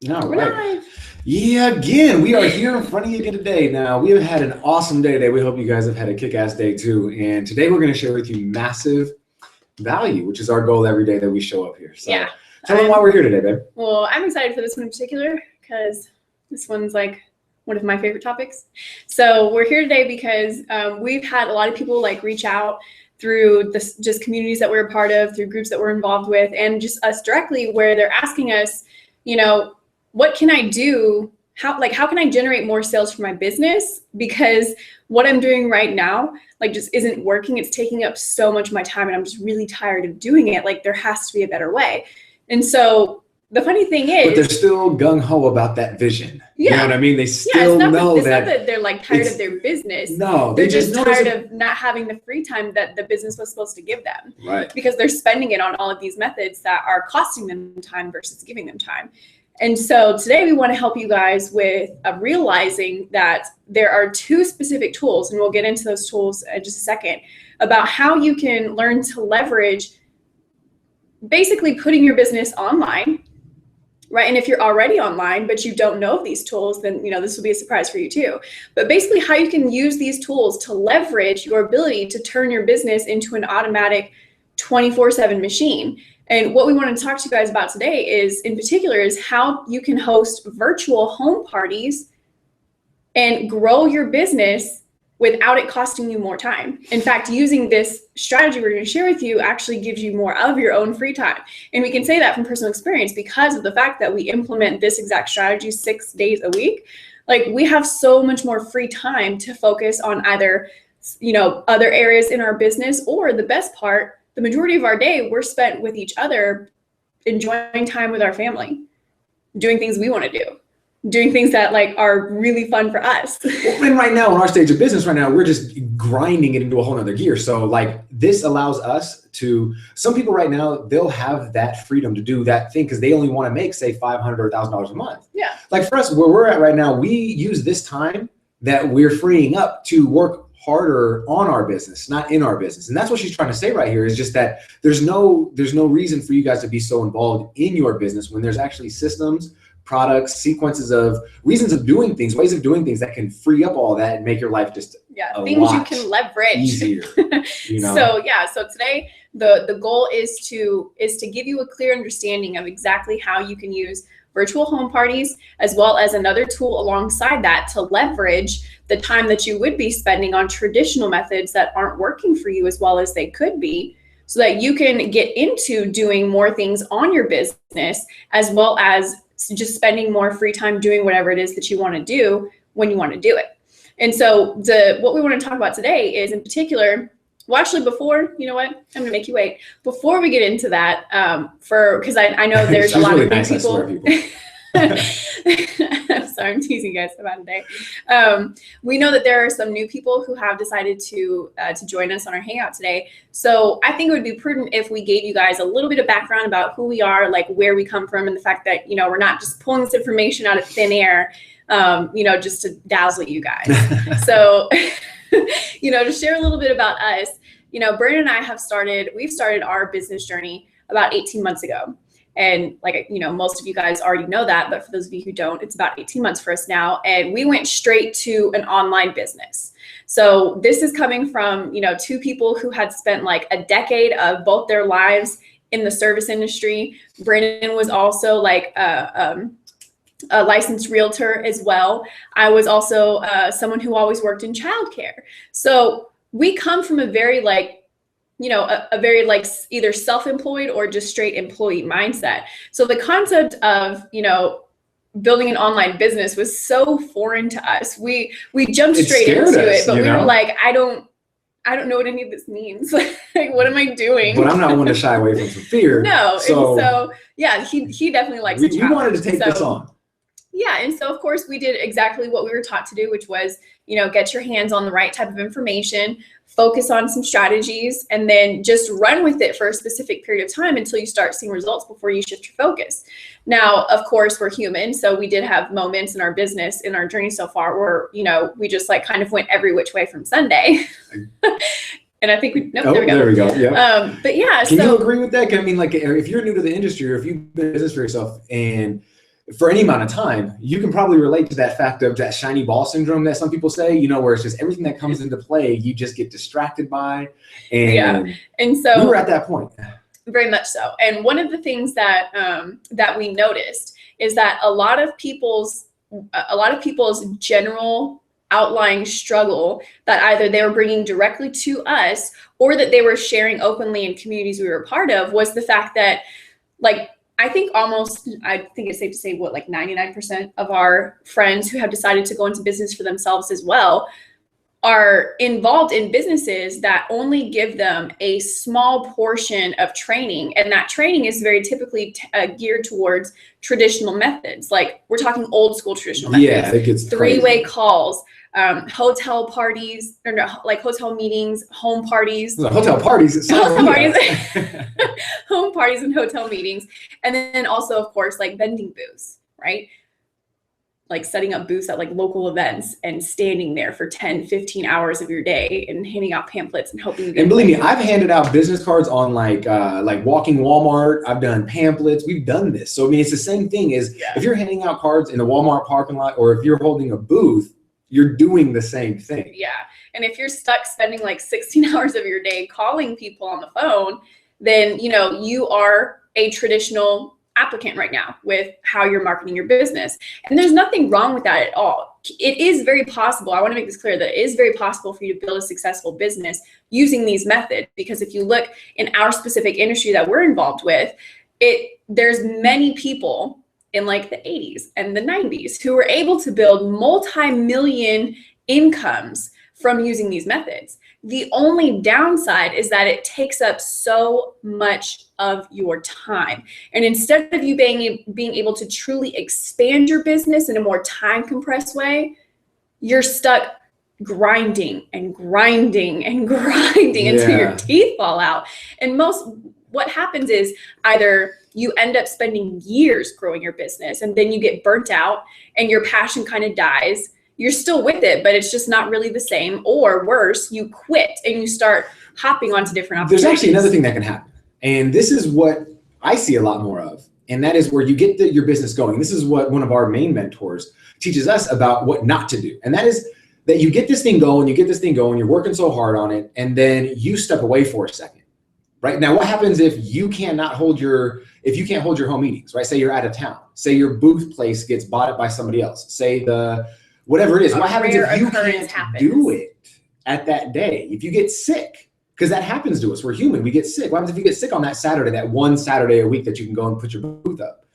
All We're right. live. Yeah, again, we are here in front of you again today. Now, we have had an awesome day today. We hope you guys have had a kick-ass day too. And today we're going to share with you massive value, which is our goal every day that we show up here. So Yeah. tell them why we're here today, babe. Well, I'm excited for this one in particular because this one's like one of my favorite topics. So we're here today because we've had a lot of people like reach out through this just communities that we're a part of, through groups that we're involved with, and just us directly, where they're asking us, what can I do? How can I generate more sales for my business? Because what I'm doing right now, like, just isn't working. It's taking up so much of my time and I'm just really tired of doing it. Like, there has to be a better way. And so the funny thing is, but they're still gung-ho about that vision. Yeah. You know what I mean? They still know it's that. Not that they're like tired of their business. No, they're just tired of not having the free time that the business was supposed to give them. Right. Because they're spending it on all of these methods that are costing them time versus giving them time. And so today we want to help you guys with realizing that there are two specific tools, and we'll get into those tools in just a second, about how you can learn to leverage basically putting your business online. Right. And if you're already online, but you don't know of these tools, then, this will be a surprise for you too. But basically how you can use these tools to leverage your ability to turn your business into an automatic 24/7 machine. And what we want to talk to you guys about today is, in particular, is how you can host virtual home parties and grow your business without it costing you more time. In fact, using this strategy we're going to share with you actually gives you more of your own free time. And we can say that from personal experience because of the fact that we implement this exact strategy 6 days a week. Like, we have so much more free time to focus on either, other areas in our business, or the best part, the majority of our day we're spent with each other, enjoying time with our family, doing things we want to do, doing things that are really fun for us. Well, and right now in our stage of business right now, we're just grinding it into a whole nother gear. So this allows us to, some people right now, they'll have that freedom to do that thing because they only want to make, say, $500 or $1,000 a month. Yeah. Like, for us, where we're at right now, we use this time that we're freeing up to work harder on our business, not in our business. And that's what she's trying to say right here, is just that there's no reason for you guys to be so involved in your business when there's actually systems, products, sequences of reasons of doing things, ways of doing things that can free up all that and make your life just things you can leverage easier. So today the goal is to give you a clear understanding of exactly how you can use virtual home parties, as well as another tool alongside that to leverage the time that you would be spending on traditional methods that aren't working for you as well as they could be, so that you can get into doing more things on your business, as well as just spending more free time doing whatever it is that you want to do when you want to do it. And so what we want to talk about today is, in particular, well, actually, before, you know what, I'm gonna make you wait. Before we get into that, because I know there's a lot really of new nice, people. I'm sorry, I'm teasing you guys about today. We know that there are some new people who have decided to join us on our Hangout today. So I think it would be prudent if we gave you guys a little bit of background about who we are, like where we come from, and the fact that, we're not just pulling this information out of thin air, just to dazzle you guys. So, to share a little bit about us, Brandon and I we've started our business journey about 18 months ago. And most of you guys already know that, but for those of you who don't, it's about 18 months for us now. And we went straight to an online business. So this is coming from, two people who had spent like a decade of both their lives in the service industry. Brandon was also like a licensed realtor as well. I was also someone who always worked in childcare. So we come from a very a very either self-employed or just straight employee mindset. So the concept of, building an online business was so foreign to us. We jumped straight into it, but we were like, I don't know what any of this means. Like, what am I doing? But I'm not one to shy away from some fear. No. So yeah, he definitely likes we wanted to take this on. Yeah. And so, of course, we did exactly what we were taught to do, which was, get your hands on the right type of information, focus on some strategies, and then just run with it for a specific period of time until you start seeing results before you shift your focus. Now, of course, we're human. So we did have moments in our business, in our journey so far, where, we just kind of went every which way from Sunday. And I think there we go. Yeah. But yeah. Can you agree with that? I mean, if you're new to the industry, or if you've been in business for yourself and for any amount of time, you can probably relate to that fact of that shiny ball syndrome that some people say, you know, where it's just everything that comes into play, you just get distracted by. And and so we were at that point. Very much so. And one of the things that that we noticed is that a lot of people's general outlying struggle that either they were bringing directly to us or that they were sharing openly in communities we were a part of was the fact that, like, I think it's safe to say like 99% of our friends who have decided to go into business for themselves as well are involved in businesses that only give them a small portion of training. And that training is very typically geared towards traditional methods. Like, we're talking old school traditional methods. Yeah, it gets three-way calls, hotel parties, or no, like hotel meetings, home parties. Hotel parties. Home parties and hotel meetings. And then also, of course, like vending booths, right? Like setting up booths at like local events and standing there for 10, 15 hours of your day and handing out pamphlets and hoping you get. And believe me, I've handed out business cards on like walking Walmart. I've done pamphlets. We've done this. So I mean, it's the same thing as if you're handing out cards in the Walmart parking lot, or if you're holding a booth, you're doing the same thing. Yeah. And if you're stuck spending like 16 hours of your day calling people on the phone, then, you know, you are a traditional applicant right now with how you're marketing your business. And there's nothing wrong with that at all. It is very possible. I want to make this clear that it is very possible for you to build a successful business using these methods, because if you look in our specific industry that we're involved with, there's many people in like the 80s and the 90s who were able to build multi-million incomes from using these methods. The only downside is that it takes up so much of your time. And instead of you being able to truly expand your business in a more time compressed way, you're stuck grinding and grinding and grinding until your teeth fall out. And what happens is either you end up spending years growing your business and then you get burnt out and your passion kind of dies. You're still with it, but it's just not really the same. Or worse, you quit and you start hopping onto different opportunities. There's actually another thing that can happen. And this is what I see a lot more of. And that is where you get your business going. This is what one of our main mentors teaches us about what not to do. And that is that you get this thing going, you're working so hard on it, and then you step away for a second. Right now, what happens if you can't hold your home meetings, right? Say you're out of town. Say your booth place gets bought up by somebody else. Say whatever it is. What happens if you can't do it at that day? If you get sick, because that happens to us. We're human. We get sick. What happens if you get sick on that Saturday, that one Saturday a week that you can go and put your booth up?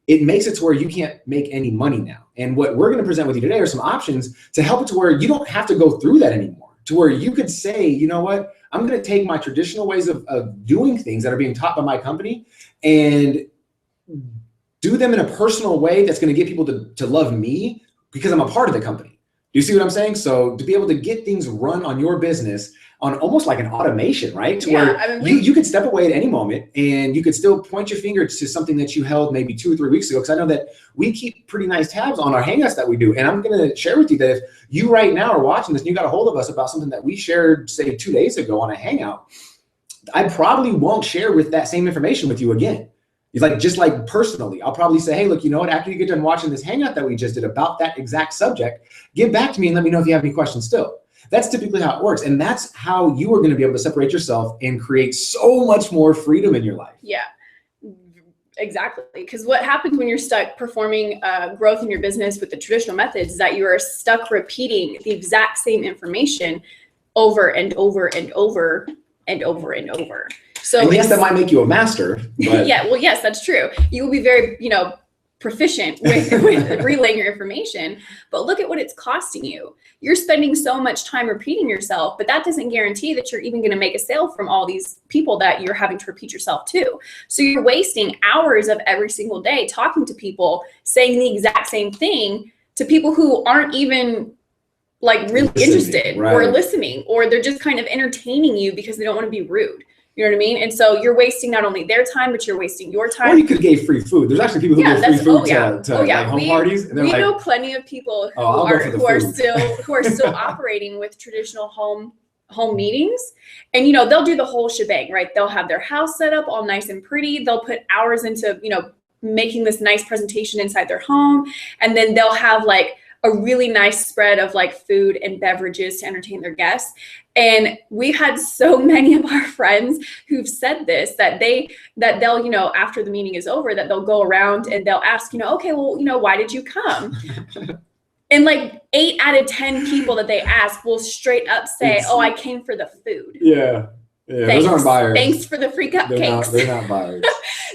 It makes it to where you can't make any money now. And what we're going to present with you today are some options to help it to where you don't have to go through that anymore. To where you could say, you know what? I'm going to take my traditional ways of doing things that are being taught by my company and do them in a personal way that's going to get people to love me, because I'm a part of the company. Do you see what I'm saying? So to be able to get things run on your business on almost like an automation, right? To where you could step away at any moment and you could still point your finger to something that you held maybe 2 or 3 weeks ago. Because I know that we keep pretty nice tabs on our Hangouts that we do. And I'm going to share with you that if you right now are watching this and you got a hold of us about something that we shared, say 2 days ago on a Hangout, I probably won't share with that same information with you again. It's just like personally, I'll probably say, hey, look, you know what? After you get done watching this Hangout that we just did about that exact subject, get back to me and let me know if you have any questions still. That's typically how it works. And that's how you are going to be able to separate yourself and create so much more freedom in your life. Yeah, exactly. Because what happens when you're stuck performing growth in your business with the traditional methods is that you are stuck repeating the exact same information over and over and over and over and over. So and yes, that might make you a master. But yeah, well, yes, that's true. You will be very, proficient with relaying your information, but look at what it's costing you. You're spending so much time repeating yourself, but that doesn't guarantee that you're even going to make a sale from all these people that you're having to repeat yourself to. So you're wasting hours of every single day talking to people, saying the exact same thing to people who aren't even really interested or listening, or they're just kind of entertaining you because they don't want to be rude. You know what I mean? And so you're wasting not only their time, but you're wasting your time. Or you could give free food. There's actually people who give free food to home parties. And we know plenty of people who are still operating with traditional home meetings. And, they'll do the whole shebang, right? They'll have their house set up all nice and pretty. They'll put hours into, making this nice presentation inside their home. And then they'll have like a really nice spread of like food and beverages to entertain their guests. And we've had so many of our friends who've said this, that they'll, you know, after the meeting is over, that they'll go around and they'll ask, you know, okay, well, you know, why did you come? And like 8 out of 10 people that they ask will straight up say, oh, I came for the food. Yeah. Yeah, Thanks. Those aren't buyers. Thanks for the free cupcakes. They're not buyers.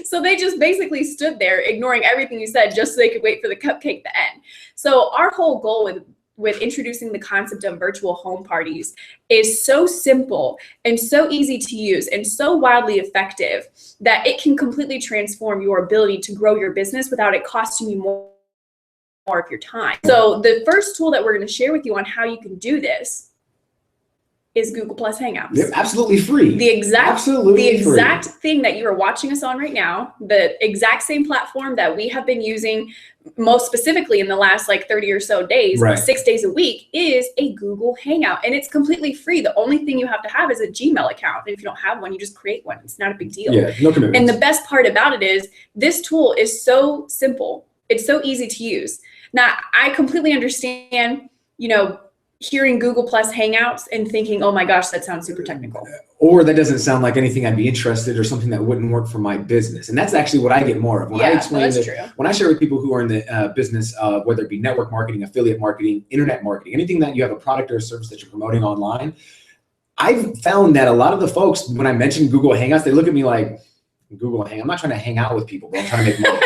So they just basically stood there ignoring everything you said just so they could wait for the cupcake to end. So our whole goal with introducing the concept of virtual home parties is so simple and so easy to use and so wildly effective that it can completely transform your ability to grow your business without it costing you more of your time. So the first tool that we're going to share with you on how you can do this is Google Plus Hangouts. They're absolutely free. The exact thing that you are watching us on right now, the exact same platform that we have been using most specifically in the last like 30 or so days, 6 days a week, is a Google Hangout. And it's completely free. The only thing you have to have is a Gmail account. And if you don't have one, you just create one. It's not a big deal. Yeah, no commitment. And the best part about it is this tool is so simple. It's so easy to use. Now, I completely understand, you know, hearing Google Plus Hangouts and thinking, oh my gosh, that sounds super technical. Or that doesn't sound like anything I'd be interested or something that wouldn't work for my business. And that's actually what I get more of. When I explain that, when I share with people who are in the business of whether it be network marketing, affiliate marketing, internet marketing, anything that you have a product or a service that you're promoting online, I've found that a lot of the folks, when I mention Google Hangouts, they look at me like, Google Hang. I'm not trying to hang out with people, but I'm trying to make money.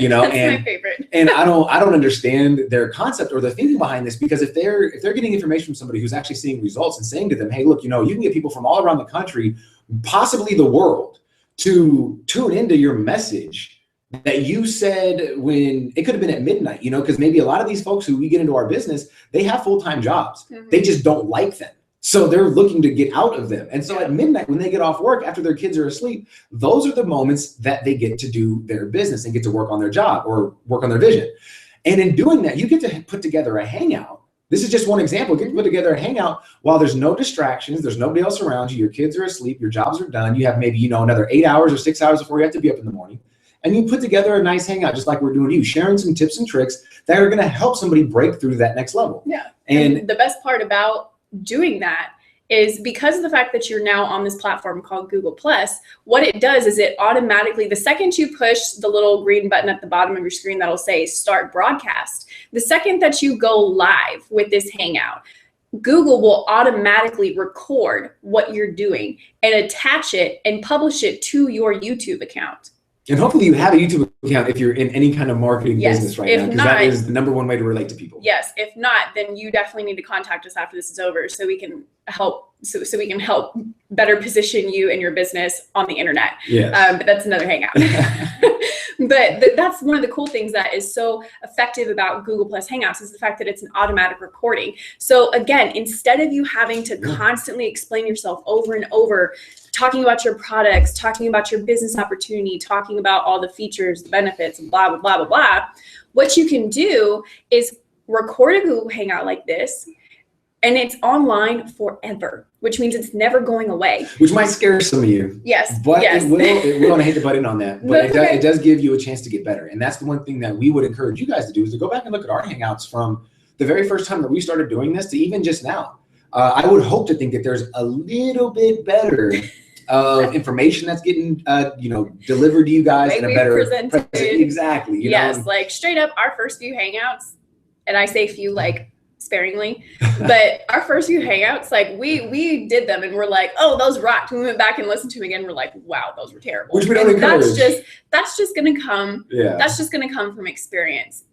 You know, That's my favorite. And I don't understand their concept or the thinking behind this, because if they're getting information from somebody who's actually seeing results and saying to them, hey, look, you know, you can get people from all around the country, possibly the world, to tune into your message that you said when it could have been at midnight, you know, because maybe a lot of these folks who we get into our business, they have full-time jobs. Mm-hmm. They just don't like them. So they're looking to get out of them. And so at midnight, when they get off work after their kids are asleep, those are the moments that they get to do their business and get to work on their job or work on their vision. And in doing that, you get to put together a hangout. This is just one example. You get to put together a hangout while there's no distractions. There's nobody else around you. Your kids are asleep. Your jobs are done. You have maybe, you know, another 8 hours or 6 hours before you have to be up in the morning. And you put together a nice hangout, just like we're doing you, sharing some tips and tricks that are going to help somebody break through that next level. Yeah. And the best part about doing that is because of the fact that you're now on this platform called Google Plus, what it does is it automatically, the second you push the little green button at the bottom of your screen that'll say start broadcast, the second that you go live with this Hangout, Google will automatically record what you're doing and attach it and publish it to your YouTube account. And hopefully you have a YouTube account if you're in any kind of marketing business right now, because that is the #1 way to relate to people. Yes. If not, then you definitely need to contact us after this is over so we can help we can help better position you and your business on the internet. Yes. But that's another hangout. But that's one of the cool things that is so effective about Google Plus Hangouts is the fact that it's an automatic recording. So again, instead of you having to constantly explain yourself over and over, talking about your products, talking about your business opportunity, talking about all the features, the benefits, blah, blah, blah, blah, blah, what you can do is record a Google Hangout like this, and it's online forever, which means it's never going away. Which might scare some of you. Yes. But yes. it will, and I hate to butt in on that, but it does give you a chance to get better. And that's the one thing that we would encourage you guys to do, is to go back and look at our Hangouts from the very first time that we started doing this to even just now. I would hope to think that there's a little bit better of information that's getting delivered to you guys in a better presented. Exactly. You know? Like straight up our first few Hangouts, and I say few like sparingly, but our first few Hangouts, like we did them and we're like, oh, those rocked. We went back and listened to them again. We're like, wow, those were terrible. Which we don't encourage. That's just gonna come. Yeah. That's just gonna come from experience.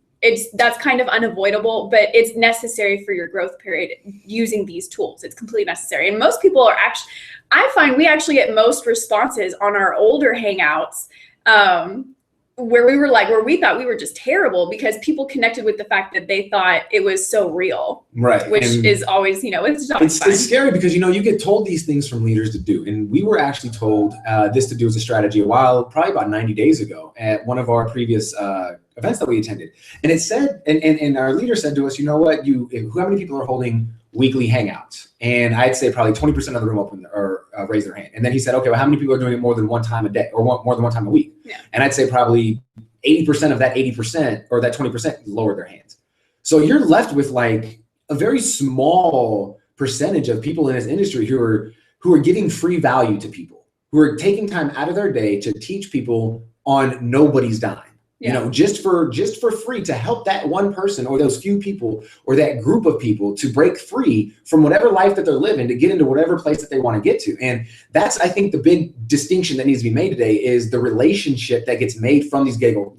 That's kind of unavoidable, but it's necessary for your growth period using these tools. It's completely necessary. And most people are actually, I find we actually get most responses on our older Hangouts, where we thought we were just terrible because people connected with the fact that they thought it was so real, right? Which is always, it's scary because, you get told these things from leaders to do. And we were actually told this to do as a strategy probably about 90 days ago at one of our previous events that we attended. And it said, and our leader said to us, you know what, how many people are holding weekly Hangouts? And I'd say probably 20% of the room raised their hand. And then he said, okay, well, how many people are doing it more than one time a day or more than one time a week? Yeah. And I'd say probably 80% of that 80% or that 20% lowered their hands. So you're left with like a very small percentage of people in this industry who are giving free value to people, who are taking time out of their day to teach people on nobody's dime. You know, just for free, to help that one person or those few people or that group of people to break free from whatever life that they're living, to get into whatever place that they want to get to. And that's, I think, the big distinction that needs to be made today is the relationship that gets made from these Google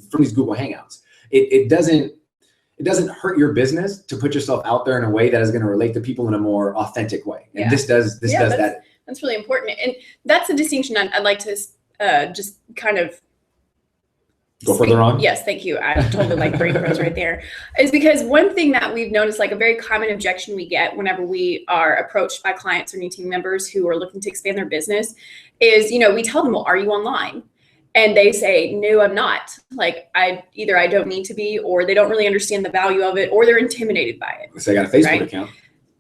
Hangouts. It doesn't hurt your business to put yourself out there in a way that is going to relate to people in a more authentic way. And this does that. That's really important. And that's a distinction I'd like to just kind of go further on. Yes, thank you. I totally like brain froze right there. Is because one thing that we've noticed, like a very common objection we get whenever we are approached by clients or new team members who are looking to expand their business is, you know, we tell them, well, are you online? And they say, no, I'm not. Like I don't need to be, or they don't really understand the value of it, or they're intimidated by it. So I got a Facebook account.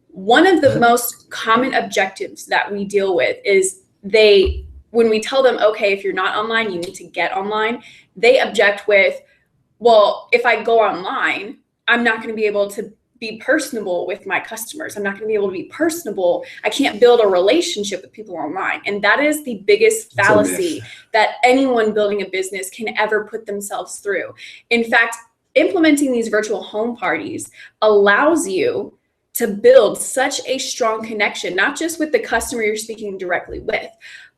One of the most common objectives that we deal with is when we tell them, okay, if you're not online, you need to get online, they object with, well, if I go online, I'm not going to be able to be personable with my customers. I'm not going to be able to be personable. I can't build a relationship with people online. And that is the biggest fallacy that anyone building a business can ever put themselves through. In fact, implementing these virtual home parties allows you to build such a strong connection, not just with the customer you're speaking directly with,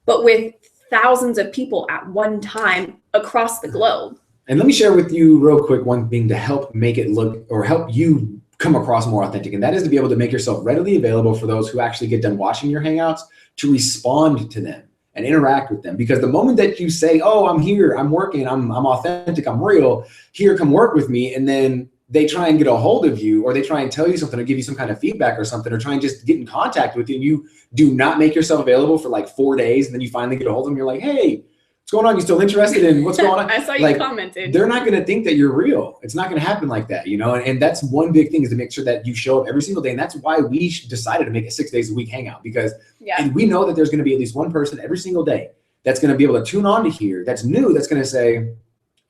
but with thousands of people at one time across the globe. And let me share with you real quick one thing to help make it look or help you come across more authentic. And that is to be able to make yourself readily available for those who actually get done watching your Hangouts to respond to them and interact with them. Because the moment that you say, oh, I'm here, I'm working, I'm authentic, I'm real, here, come work with me. And then they try and get a hold of you, or they try and tell you something or give you some kind of feedback or something, or try and just get in contact with you, and you do not make yourself available for like 4 days, and then you finally get a hold of them, you're like, hey, what's going on? You still interested in what's going on? I saw you commented. They're not going to think that you're real. It's not going to happen like that, you know? And that's one big thing, is to make sure that you show up every single day. And that's why we decided to make a 6 days a week hangout, because and we know that there's going to be at least one person every single day that's going to be able to tune on to here, that's new, that's going to say,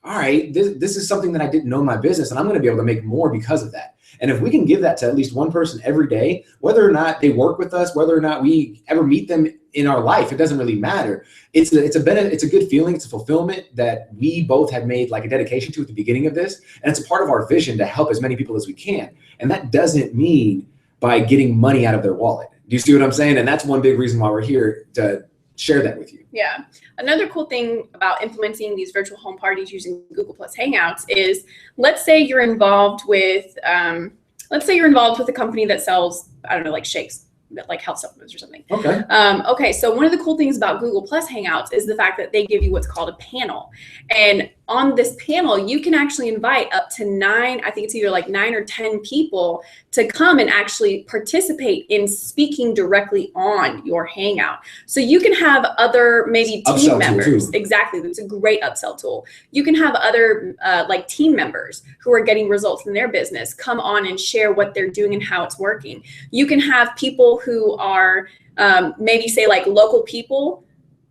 all right, this is something that I didn't know in my business, and I'm going to be able to make more because of that. And if we can give that to at least one person every day, whether or not they work with us, whether or not we ever meet them in our life, it doesn't really matter. It's a good feeling. It's a fulfillment that we both have made like a dedication to at the beginning of this. And it's a part of our vision to help as many people as we can. And that doesn't mean by getting money out of their wallet. Do you see what I'm saying? And that's one big reason why we're here, to share that with you. Yeah. Another cool thing about implementing these virtual home parties using Google Plus Hangouts is, let's say you're involved with a company that sells, I don't know, like shakes, like health supplements or something. Okay. Okay. So one of the cool things about Google Plus Hangouts is the fact that they give you what's called a panel. And on this panel, you can actually invite up to 9, I think it's either like 9 or 10 people to come and actually participate in speaking directly on your Hangout. So you can have other maybe team members. Exactly. That's a great upsell tool. You can have other like team members who are getting results in their business come on and share what they're doing and how it's working. You can have people who are maybe say like local people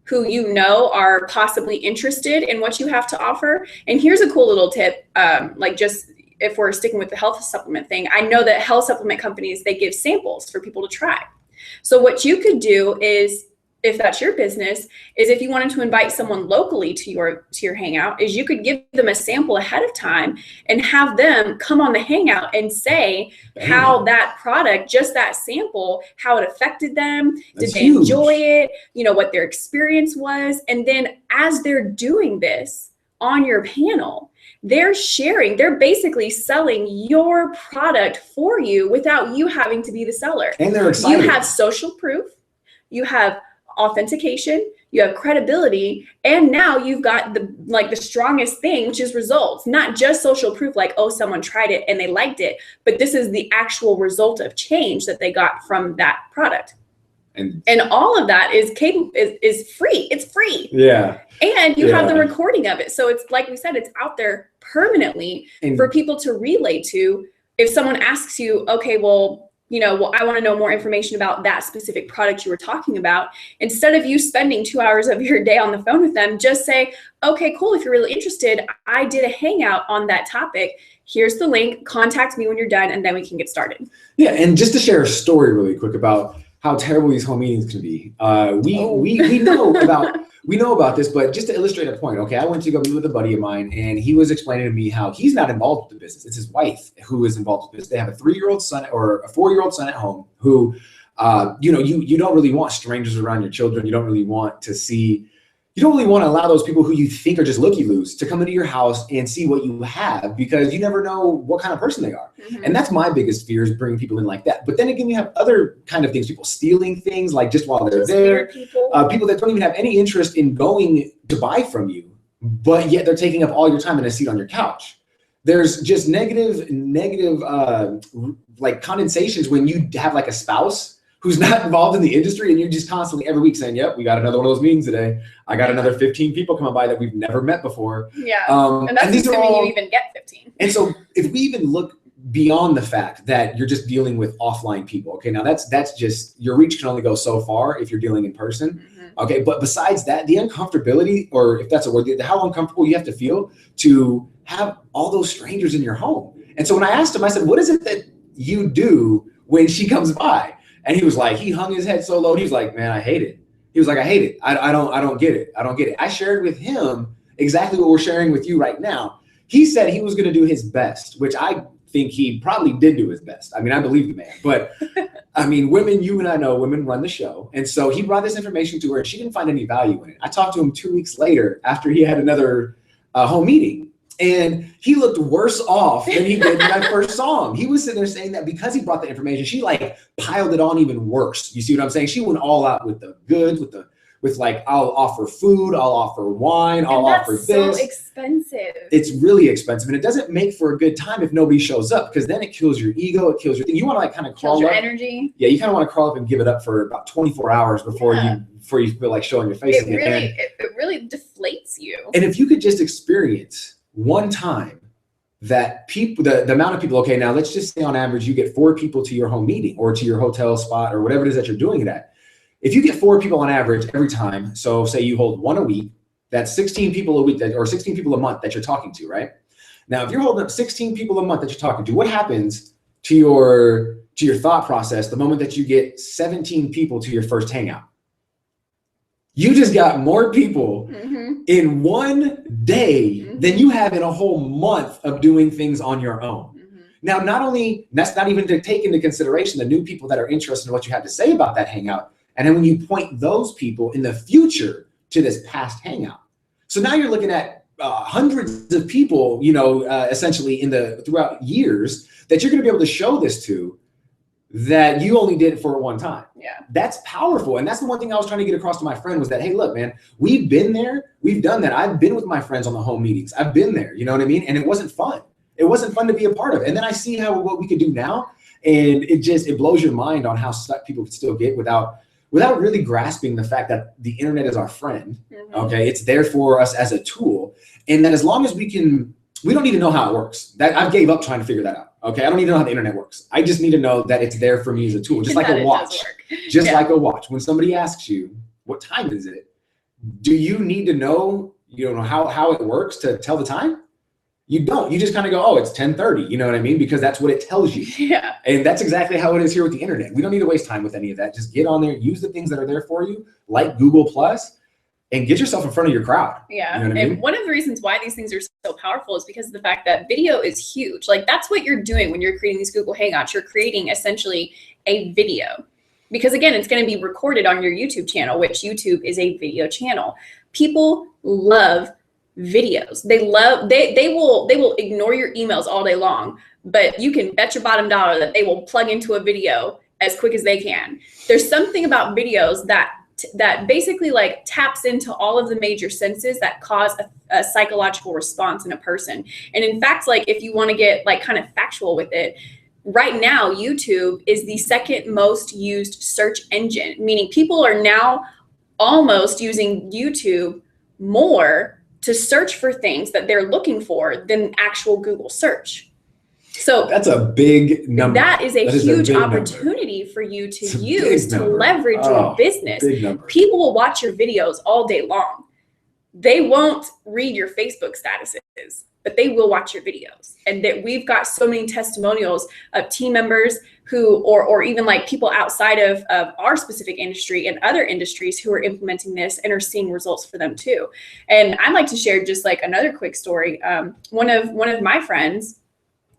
who you know are possibly interested in what you have to offer. And here's a cool little tip, like just if we're sticking with the health supplement thing, I know that health supplement companies, they give samples for people to try. So what you could do is, if that's your business, is if you wanted to invite someone locally to your Hangout, is you could give them a sample ahead of time and have them come on the Hangout and say how that product, just that sample, how it affected them. Did they enjoy it? You know, what their experience was. And then as they're doing this on your panel, they're sharing, they're basically selling your product for you without you having to be the seller. And they're excited. You have social proof, you have authentication, you have credibility, and now you've got the strongest thing, which is results. Not just social proof, like, oh, someone tried it and they liked it, but this is the actual result of change that they got from that product. And all of that is free. It's free. Yeah. And you have the recording of it. So it's like we said, it's out there permanently for people to relay to. If someone asks you, okay, well, well, I want to know more information about that specific product you were talking about. Instead of you spending 2 hours of your day on the phone with them, just say, okay, cool. If you're really interested, I did a hangout on that topic. Here's the link. Contact me when you're done, and then we can get started. Yeah, and just to share a story really quick about how terrible these home meetings can be. We know about this, but just to illustrate a point, okay, I went to go meet with a buddy of mine, and he was explaining to me how he's not involved with the business. It's his wife who is involved with this. They have a 3-year-old son or a 4-year-old son at home who, you don't really want strangers around your children. You don't really want to allow those people who you think are just looky-loos to come into your house and see what you have, because you never know what kind of person they are. Mm-hmm. And that's my biggest fear, is bringing people in like that. But then again, you have other kind of things, people stealing things, like just while they're there, people that don't even have any interest in going to buy from you, but yet they're taking up all your time in a seat on your couch. There's just negative like condensations when you have like a spouse who's not involved in the industry, and you're just constantly every week saying, yep, we got another one of those meetings today. I got another 15 people coming by that we've never met before. Yeah, and that's assuming you even get 15. And so if we even look beyond the fact that you're just dealing with offline people, okay, now that's just, your reach can only go so far if you're dealing in person. Mm-hmm. Okay, but besides that, the uncomfortability, or if that's a word, how uncomfortable you have to feel to have all those strangers in your home. And so when I asked him, I said, what is it that you do when she comes by? And he was like, he hung his head so low. He was like, man, I hate it. He was like, I hate it. I don't get it. I don't get it. I shared with him exactly what we're sharing with you right now. He said he was going to do his best, which I think he probably did do his best. I mean, I believe the man, but I mean, women, you and I know women run the show. And so he brought this information to her, and she didn't find any value in it. I talked to him 2 weeks later after he had another home meeting. And he looked worse off than he did when I first saw him. He was sitting there saying that because he brought the information, she like piled it on even worse. You see what I'm saying? She went all out with the goods, with like, I'll offer food, I'll offer wine, I'll offer this. That's so expensive. It's really expensive, and it doesn't make for a good time if nobody shows up, because then it kills your ego, it kills your thing. You want to like kind of crawl up. Energy. Yeah, you kind of want to crawl up and give it up for about 24 hours before you feel like showing your face again. It really deflates you. And if you could just experience one time that people, the amount of people, okay, now let's just say on average you get 4 people to your home meeting or to your hotel spot or whatever it is that you're doing it at. If you get 4 people on average every time, so say you hold 1 a week, that's 16 people a week, or 16 people a month that you're talking to, right? Now, if you're holding up 16 people a month that you're talking to, what happens to your thought process the moment that you get 17 people to your first hangout? You just got more people in one day than you have in a whole month of doing things on your own. Now, that's not even to take into consideration the new people that are interested in what you have to say about that hangout. And then when you point those people in the future to this past hangout. So now you're looking at hundreds of people, essentially throughout years that you're going to be able to show this to, that you only did it for one time. Yeah. That's powerful. And that's the one thing I was trying to get across to my friend was that, hey, look, man, we've been there. We've done that. I've been with my friends on the home meetings. I've been there. You know what I mean? And it wasn't fun. It wasn't fun to be a part of. And then I see what we could do now. And it blows your mind on how stuck people can still get without really grasping the fact that the internet is our friend. Okay. It's there for us as a tool. And that as long as we don't need to know how it works. That I gave up trying to figure that out. Okay, I don't need to know how the internet works. I just need to know that it's there for me as a tool, just like a watch. Just like a watch. When somebody asks you, what time is it? Do you need to know, how it works to tell the time? You don't. You just kind of go, oh, it's 10:30. You know what I mean? Because that's what it tells you. Yeah. And that's exactly how it is here with the internet. We don't need to waste time with any of that. Just get on there, use the things that are there for you, like Google Plus, and get yourself in front of your crowd. Yeah. You know and one of the reasons why these things are so powerful is because of the fact that video is huge. Like that's what you're doing when you're creating these Google Hangouts. You're creating essentially a video. Because again, it's going to be recorded on your YouTube channel, which YouTube is a video channel. People love videos. They will ignore your emails all day long, but you can bet your bottom dollar that they will plug into a video as quick as they can. There's something about videos that basically like taps into all of the major senses that cause a psychological response in a person. And in fact, like if you want to get like kind of factual with it, right now, YouTube is the second most used search engine, meaning people are now almost using YouTube more to search for things that they're looking for than actual Google search. So that's a big number. That is a huge opportunity for you to use to leverage your business. People will watch your videos all day long. They won't read your Facebook statuses, but they will watch your videos. And that we've got so many testimonials of team members who, or even like people outside of our specific industry and other industries who are implementing this and are seeing results for them too. And I'd like to share just like another quick story. One of my friends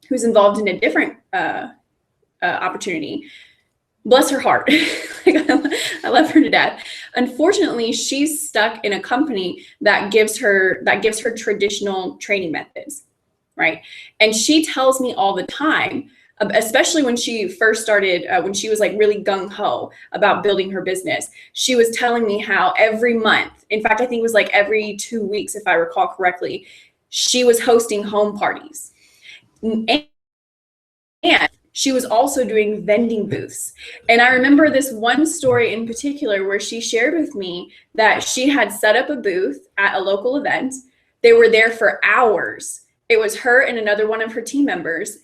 who's involved in a different opportunity, bless her heart. I love her to death. Unfortunately, she's stuck in a company that gives her traditional training methods, right? And she tells me all the time, especially when she first started, when she was like really gung-ho about building her business, she was telling me how every month, in fact, I think it was like every 2 weeks, if I recall correctly, she was hosting home parties. And she was also doing vending booths. And I remember this one story in particular where she shared with me that she had set up a booth at a local event. They were there for hours. It was her and another one of her team members,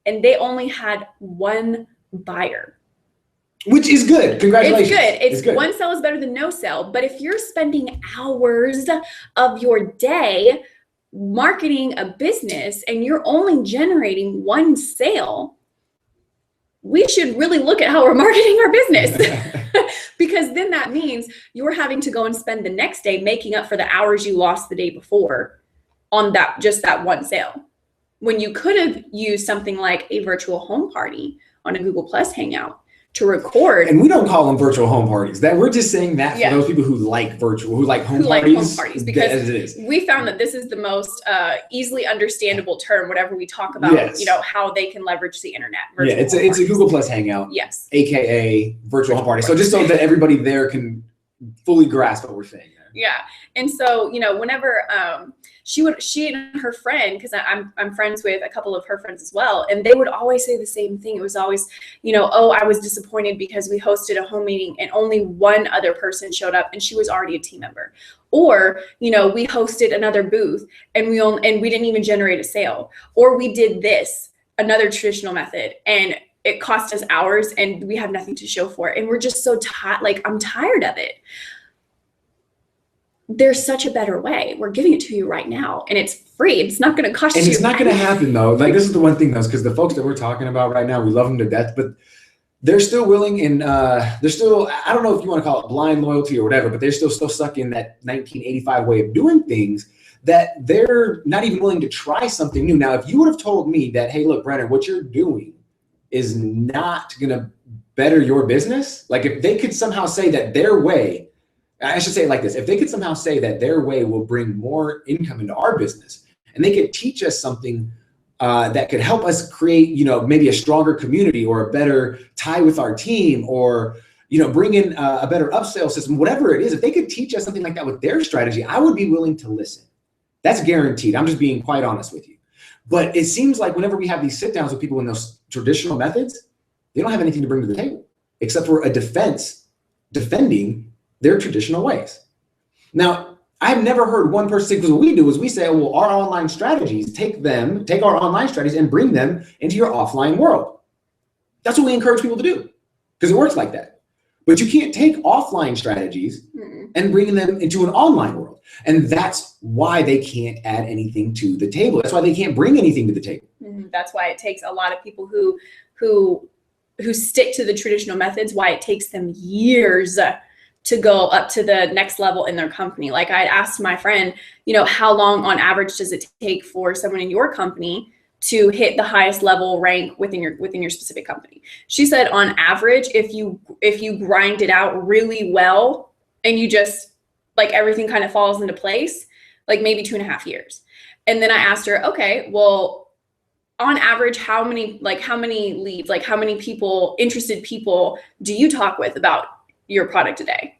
and they only had one buyer. Which is good. Congratulations. It's good. One sale is better than no sale. But if you're spending hours of your day marketing a business and you're only generating one sale, we should really look at how we're marketing our business. Because then that means you're having to go and spend the next day making up for the hours you lost the day before on that one sale, when you could have used something like a virtual home party on a Google Plus Hangout to record. And we don't call them virtual home parties. That we're just saying that for those people who like virtual, who like home parties, because we found that this is the most easily understandable term whenever we talk about how they can leverage the internet. It's a Google Plus Hangout. Yes. AKA virtual home party. So just so that everybody there can fully grasp what we're saying there. Yeah. And so, whenever she and her friend, because I'm friends with a couple of her friends as well, and they would always say the same thing. It was always, oh, I was disappointed because we hosted a home meeting and only one other person showed up and she was already a team member. Or, we hosted another booth and we didn't even generate a sale. Or we did this, another traditional method, and it cost us hours and we have nothing to show for it. And we're just so tired, I'm tired of it. There's such a better way. We're giving it to you right now, and it's free. It's not going to cost you. And it's not going to happen though. Like, this is the one thing though, because the folks that we're talking about right now, we love them to death, but they're still willing, and they're still, I don't know if you want to call it blind loyalty or whatever, but they're still stuck in that 1985 way of doing things, that they're not even willing to try something new. Now, if you would have told me that, hey, look, Brennan, what you're doing is not going to better your business. Like, if they could somehow say that their way, I should say it like this, if they could somehow say that their way will bring more income into our business, and they could teach us something that could help us create, maybe a stronger community or a better tie with our team, or, bring in a better upsell system, whatever it is, if they could teach us something like that with their strategy, I would be willing to listen. That's guaranteed. I'm just being quite honest with you. But it seems like whenever we have these sit downs with people in those traditional methods, they don't have anything to bring to the table except for a defending their traditional ways. Now, I've never heard one person say, because what we do is we say, well, our online strategies, take our online strategies and bring them into your offline world. That's what we encourage people to do, because it works like that. But you can't take offline strategies and bring them into an online world. And that's why they can't add anything to the table. That's why they can't bring anything to the table. That's why it takes a lot of people who stick to the traditional methods, why it takes them years to go up to the next level in their company. Like, I'd asked my friend, how long on average does it take for someone in your company to hit the highest level rank within your specific company? She said, on average, if you grind it out really well and you just, like, everything kind of falls into place, like maybe 2.5 years. And then I asked her, okay, well, on average, how many leads, like how many interested people do you talk with about your product a day?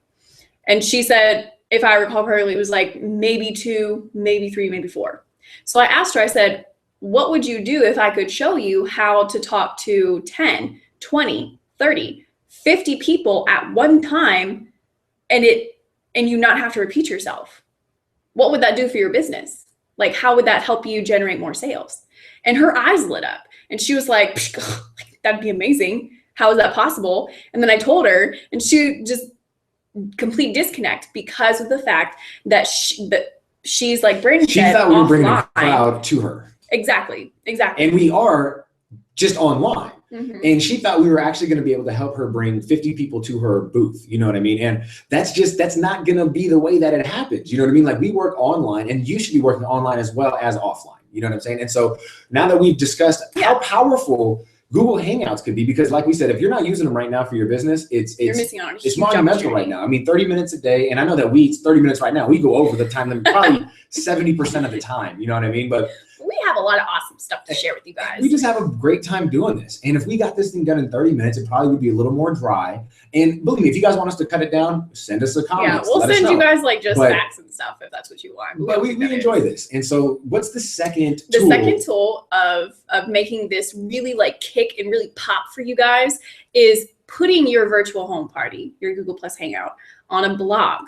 And she said, if I recall correctly, it was like maybe 2, maybe 3, maybe 4. So I asked her, I said, what would you do if I could show you how to talk to 10, 20, 30, 50 people at one time, and you not have to repeat yourself? What would that do for your business? Like, how would that help you generate more sales? And her eyes lit up and she was like, that'd be amazing. How is that possible? And then I told her, and she just complete disconnect because of the fact that she's like Brandon she said, thought we were bringing a offline. crowd to her. Exactly. And we are just online. Mm-hmm. And she thought we were actually going to be able to help her bring 50 people to her booth. You know what I mean? And that's not going to be the way that it happens. You know what I mean? Like, we work online, and you should be working online as well as offline. You know what I'm saying? And so now that we've discussed how powerful Google Hangouts could be, because like we said, if you're not using them right now for your business, you're missing out on it's monumental right now. I mean, 30 minutes a day. And I know that 30 minutes right now, we go over the time limit probably 70% of the time. You know what I mean? But we have a lot of awesome stuff to share with you guys. We just have a great time doing this. And if we got this thing done in 30 minutes, it probably would be a little more dry. And believe me, if you guys want us to cut it down, send us a comment. Yeah, we'll send you guys like just facts and stuff if that's what you want. But we enjoy this. And so what's the second tool? The second tool of making this really like kick and really pop for you guys is putting your virtual home party, your Google Plus Hangout, on a blog.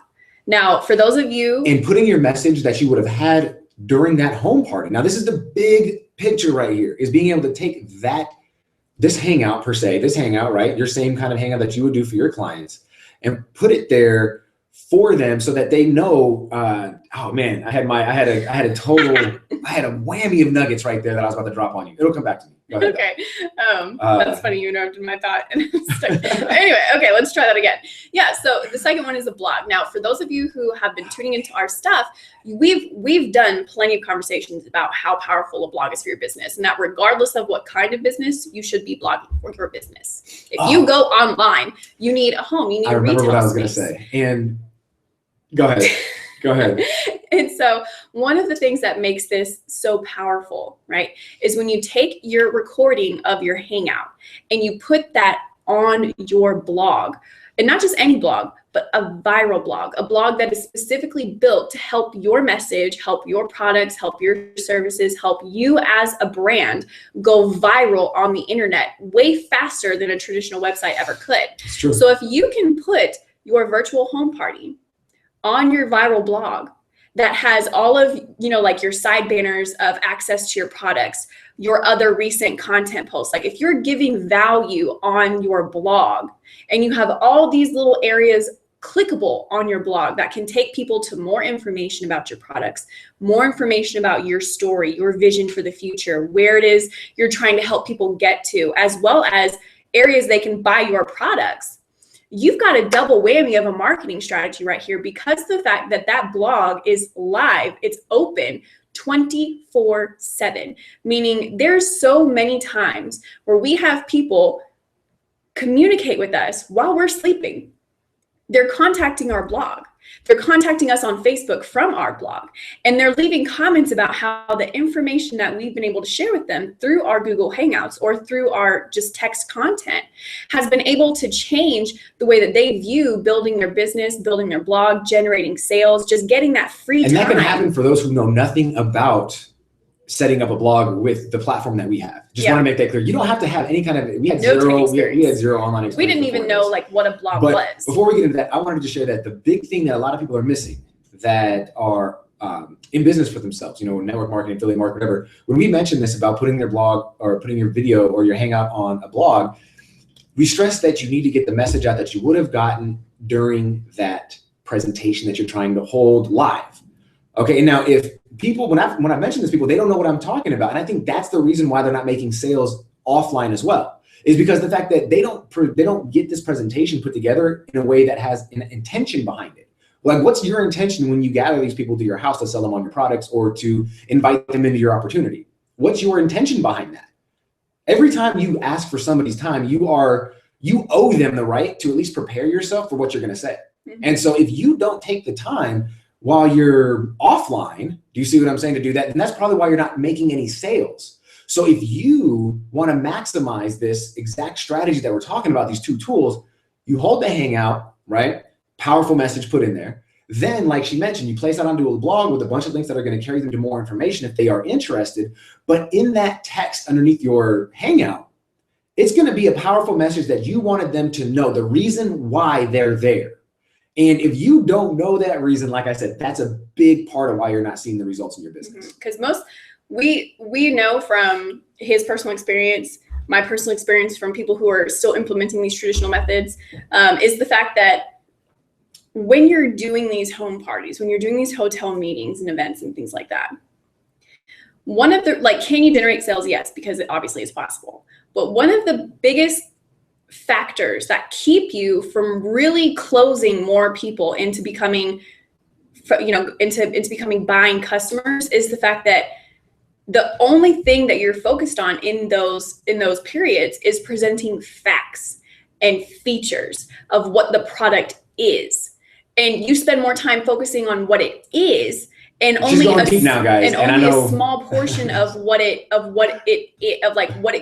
Now, for those of you... And putting your message that you would have had during that home party. Now, this is the big picture right here, is being able to take this hangout per se, this hangout, right? Your same kind of hangout that you would do for your clients, and put it there for them so that they know, oh man, I had a whammy of nuggets right there that I was about to drop on you. It'll come back to me. Go ahead. Okay. That's funny. You interrupted my thought. Anyway, okay, let's try that again. Yeah. So the second one is a blog. Now, for those of you who have been tuning into our stuff, we've done plenty of conversations about how powerful a blog is for your business, and that regardless of what kind of business, you should be blogging for your business. If you go online, you need a home. You need a retail space. I remember what I was going to say. And go ahead. Go ahead. And so one of the things that makes this so powerful, right, is when you take your recording of your Hangout and you put that on your blog, and not just any blog, but a viral blog, a blog that is specifically built to help your message, help your products, help your services, help you as a brand go viral on the internet way faster than a traditional website ever could. It's true. So if you can put your virtual home party on your viral blog that has all of, like your side banners of access to your products, your other recent content posts. Like if you're giving value on your blog and you have all these little areas clickable on your blog that can take people to more information about your products, more information about your story, your vision for the future, where it is you're trying to help people get to, as well as areas they can buy your products. You've got a double whammy of a marketing strategy right here, because of the fact that that blog is live, it's open 24/7, meaning there's so many times where we have people communicate with us while we're sleeping. They're contacting our blog. They're contacting us on Facebook from our blog, and they're leaving comments about how the information that we've been able to share with them through our Google Hangouts or through our just text content has been able to change the way that they view building their business, building their blog, generating sales, just getting that free time. And that can happen for those who know nothing about setting up a blog with the platform that we have. Just want to make that clear. You don't have to have any kind of, we had zero online experience. We didn't even know like what a blog was. Before we get into that, I wanted to share that the big thing that a lot of people are missing that are in business for themselves, network marketing, affiliate marketing, whatever. When we mentioned this about putting their blog or putting your video or your Hangout on a blog, we stress that you need to get the message out that you would have gotten during that presentation that you're trying to hold live. Okay, and now if people, when I mention this, people, they don't know what I'm talking about. And I think that's the reason why they're not making sales offline as well, is because the fact that they don't get this presentation put together in a way that has an intention behind it. Like, what's your intention when you gather these people to your house to sell them on your products or to invite them into your opportunity? What's your intention behind that? Every time you ask for somebody's time, you owe them the right to at least prepare yourself for what you're going to say. Mm-hmm. And so if you don't take the time while you're offline, do you see what I'm saying, to do that? And that's probably why you're not making any sales. So if you want to maximize this exact strategy that we're talking about, these two tools, you hold the Hangout, right? Powerful message put in there. Then, like she mentioned, you place that onto a blog with a bunch of links that are going to carry them to more information if they are interested. But in that text underneath your Hangout, it's going to be a powerful message that you wanted them to know, the reason why they're there. And if you don't know that reason, like I said, that's a big part of why you're not seeing the results in your business. Because we know from his personal experience, my personal experience from people who are still implementing these traditional methods, is the fact that when you're doing these home parties, when you're doing these hotel meetings and events and things like that, one of the, like, can you generate sales? Yes, because it obviously is possible. But one of the biggest factors that keep you from really closing more people into becoming, into becoming buying customers is the fact that the only thing that you're focused on in those periods is presenting facts and features of what the product is. And you spend more time focusing on what it is, and only a small portion of what it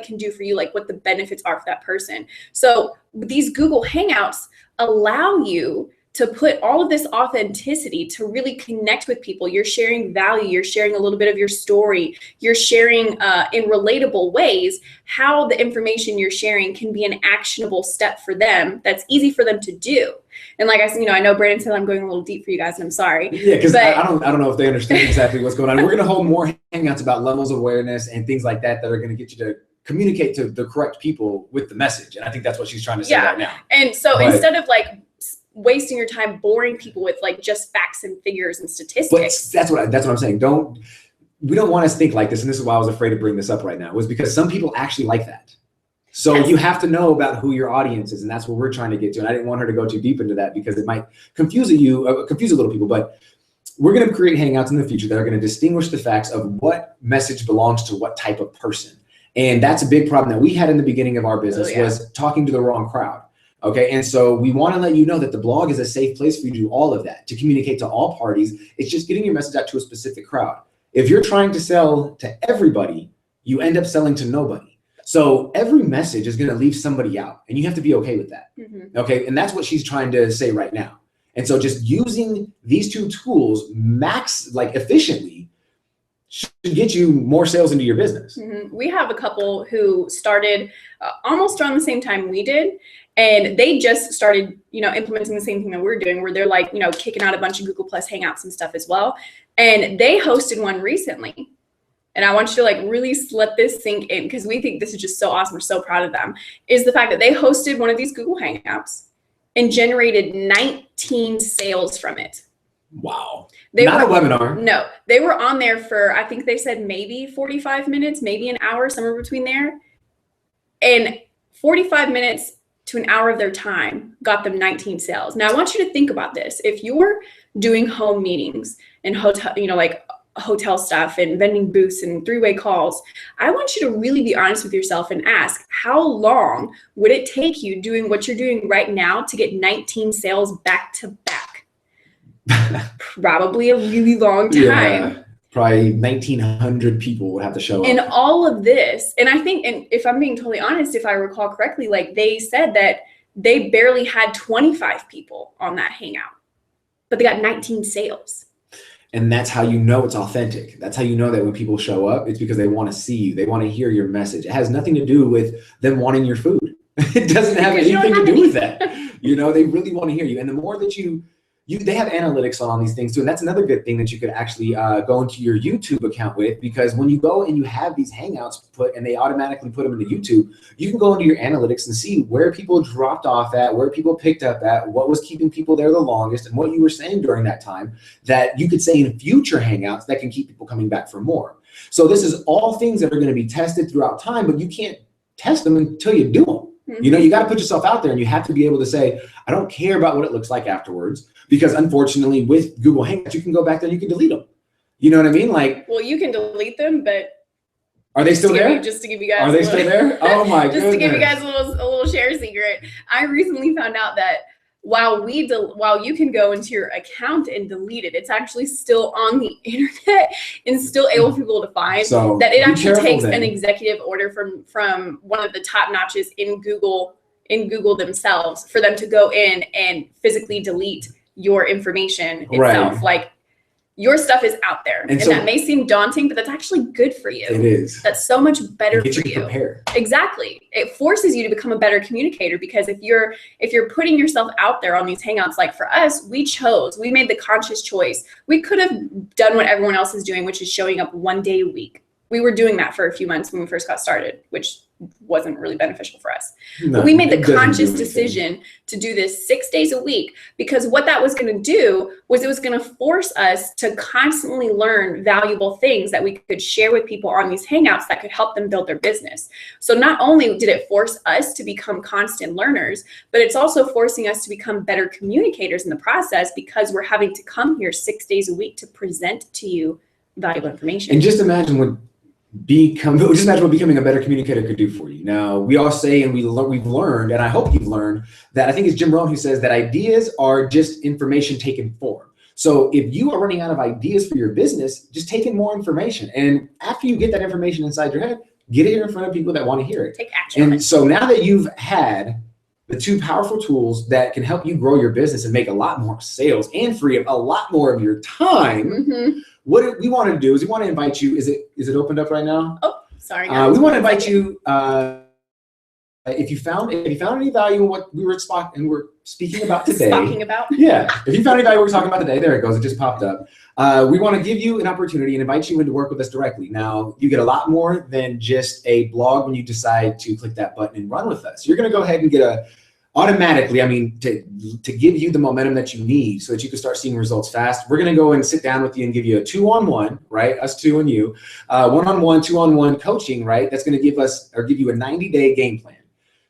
can do for you, like what the benefits are for that person. So these Google Hangouts allow you to put all of this authenticity to really connect with people. You're sharing value, you're sharing a little bit of your story, you're sharing in relatable ways how the information you're sharing can be an actionable step for them that's easy for them to do. And like I said, I know Brandon said I'm going a little deep for you guys, and I'm sorry. Yeah, because I don't know if they understand exactly what's going on. We're gonna hold more Hangouts about levels of awareness and things like that are gonna get you to communicate to the correct people with the message. And I think that's what she's trying to say right now. And so instead of like wasting your time boring people with like just facts and figures and statistics. But that's what I'm saying. We don't want us to think like this, and this is why I was afraid to bring this up right now, was because some people actually like that. So you have to know about who your audience is, and that's what we're trying to get to. And I didn't want her to go too deep into that because it might confuse a little people. But we're going to create Hangouts in the future that are going to distinguish the facts of what message belongs to what type of person. And that's a big problem that we had in the beginning of our business, was talking to the wrong crowd. Okay, and so we want to let you know that the blog is a safe place for you to do all of that, to communicate to all parties. It's just getting your message out to a specific crowd. If you're trying to sell to everybody, you end up selling to nobody. So every message is going to leave somebody out, and you have to be okay with that. Mm-hmm. Okay, and that's what she's trying to say right now. And so just using these two tools efficiently should get you more sales into your business. Mm-hmm. We have a couple who started almost around the same time we did. And they just started, implementing the same thing that we're doing, where they're like, kicking out a bunch of Google Plus Hangouts and stuff as well. And they hosted one recently. And I want you to like really let this sink in, because we think this is just so awesome. We're so proud of them. Is the fact that they hosted one of these Google Hangouts and generated 19 sales from it. Wow. Not a webinar. No, they were on there for, I think they said maybe 45 minutes, maybe an hour, somewhere between there. And 45 minutes to an hour of their time got them 19 sales. Now I want you to think about this. If you're doing home meetings and hotel stuff and vending booths and three-way calls, I want you to really be honest with yourself and ask, how long would it take you doing what you're doing right now to get 19 sales back to back? Probably a really long time. Yeah. Probably 1,900 people would have to show up. And all of this, and I think, and if I'm being totally honest, if I recall correctly, like they said that they barely had 25 people on that Hangout, but they got 19 sales. And that's how you know it's authentic. That's how you know that when people show up, it's because they want to see you. They want to hear your message. It has nothing to do with them wanting your food. It doesn't have anything to do with that. They really want to hear you. And the more that they have analytics on all these things too. And that's another good thing that you could actually go into your YouTube account with, because when you go and you have these Hangouts put and they automatically put them into YouTube, you can go into your analytics and see where people dropped off at, where people picked up at, what was keeping people there the longest, and what you were saying during that time that you could say in future Hangouts that can keep people coming back for more. So this is all things that are going to be tested throughout time, but you can't test them until you do them. Mm-hmm. You got to put yourself out there, and you have to be able to say, I don't care about what it looks like afterwards. Because unfortunately, with Google Hangouts, you can go back there and you can delete them. You know what I mean? Well, you can delete them, but are they still there? Just to give you guys, are they still there? Oh my goodness! Just to give you guys a little share secret, I recently found out that while you can go into your account and delete it, it's actually still on the internet and still able for people to find. So that it actually takes an executive order from one of the top notches in Google themselves for them to go in and physically delete your information itself. Right. Like, your stuff is out there, and so, that may seem daunting, but that's actually good for you. It is. That's so much better for you. Prepare. Exactly. It forces you to become a better communicator, because if you're putting yourself out there on these Hangouts, like for us, we made the conscious choice. We could have done what everyone else is doing, which is showing up one day a week. We were doing that for a few months when we first got started, which wasn't really beneficial for us. No, but we made the it doesn't do conscious anything. decision to do this 6 days a week, because what that was going to do was it was going to force us to constantly learn valuable things that we could share with people on these Hangouts that could help them build their business. So not only did it force us to become constant learners, but it's also forcing us to become better communicators in the process, because we're having to come here 6 days a week to present to you valuable information. And just imagine what becoming a better communicator could do for you. Now, we all say, and we've learned, and I hope you've learned, that I think it's Jim Rohn who says that ideas are just information taken form. So if you are running out of ideas for your business, just take in more information. And after you get that information inside your head, get it in front of people that want to hear it. Take action. And so now that you've had the 2 powerful tools that can help you grow your business and make a lot more sales and free up a lot more of your time, what we want to do is we want to invite you. Is it opened up right now? Oh, sorry. We want to invite you. If you found any value in what we're speaking about today. Yeah. If you found any value in what we're talking about today, there it goes. It just popped up. We want to give you an opportunity and invite you in to work with us directly. Now, you get a lot more than just a blog when you decide to click that button and run with us. You're going to go ahead and get automatically, to give you the momentum that you need so that you can start seeing results fast. We're going to go and sit down with you and give you a 2-on-1, right? Us 2 and you, 1-on-1, 2-on-1 coaching, right? That's going to give you a 90-day game plan,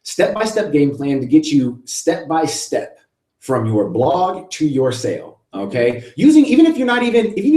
step-by-step game plan to get you step-by-step from your blog to your sale. Okay, even if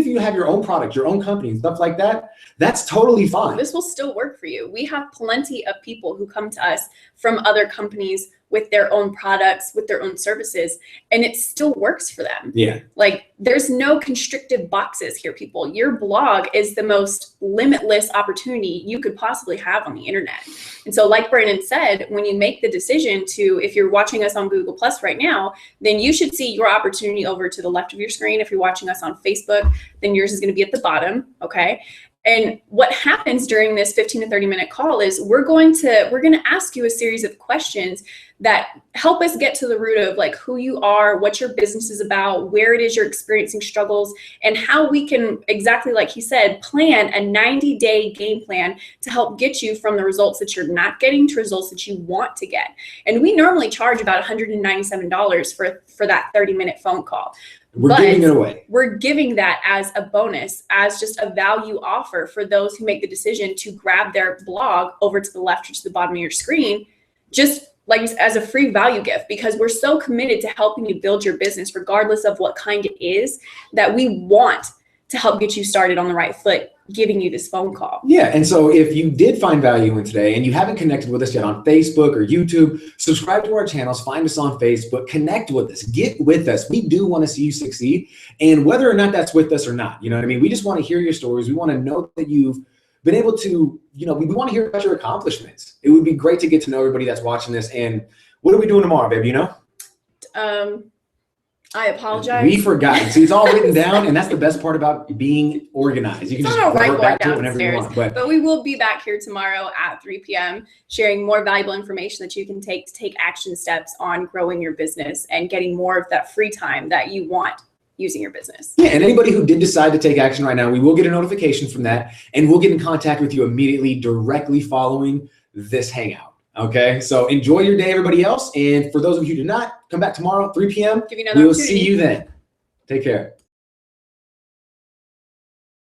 you have your own product, your own company and stuff like that, that's totally fine. This will still work for you. We have plenty of people who come to us from other companies with their own products, with their own services, and it still works for them. Yeah. Like, there's no constrictive boxes here, people. Your blog is the most limitless opportunity you could possibly have on the internet. And so like Brandon said, when you make the decision to, if you're watching us on Google Plus right now, then you should see your opportunity over to the left of your screen. If you're watching us on Facebook, then yours is going to be at the bottom. Okay. And what happens during this 15 to 30 minute call is we're going to ask you a series of questions that help us get to the root of like who you are, what your business is about, where it is you're experiencing struggles, and how we can, exactly like he said, plan a 90-day game plan to help get you from the results that you're not getting to results that you want to get. And we normally charge about $197 for that 30-minute phone call. We're giving it away. We're giving that as a bonus, as just a value offer for those who make the decision to grab their blog over to the left or to the bottom of your screen, just like as a free value gift, because we're so committed to helping you build your business, regardless of what kind it is, that we want to help get you started on the right foot, giving you this phone call. Yeah, and so if you did find value in today and you haven't connected with us yet on Facebook or YouTube, subscribe to our channels, find us on Facebook, connect with us, get with us. We do want to see you succeed, and whether or not that's with us or not, you know what I mean? We just want to hear your stories. We want to know that you've been able to, we want to hear about your accomplishments. It would be great to get to know everybody that's watching this. And what are we doing tomorrow, baby, I apologize. We forgot. See, it's all written down, and that's the best part about being organized. You can just revert back to it whenever you want. But we will be back here tomorrow at 3 p.m. sharing more valuable information that you can take to take action steps on growing your business and getting more of that free time that you want using your business. Yeah, and anybody who did decide to take action right now, we will get a notification from that, and we'll get in contact with you immediately, directly following this Hangout. Okay, so enjoy your day, everybody else. And for those of you who do not, come back tomorrow, 3 p.m. Give you another we will see you then. Take care.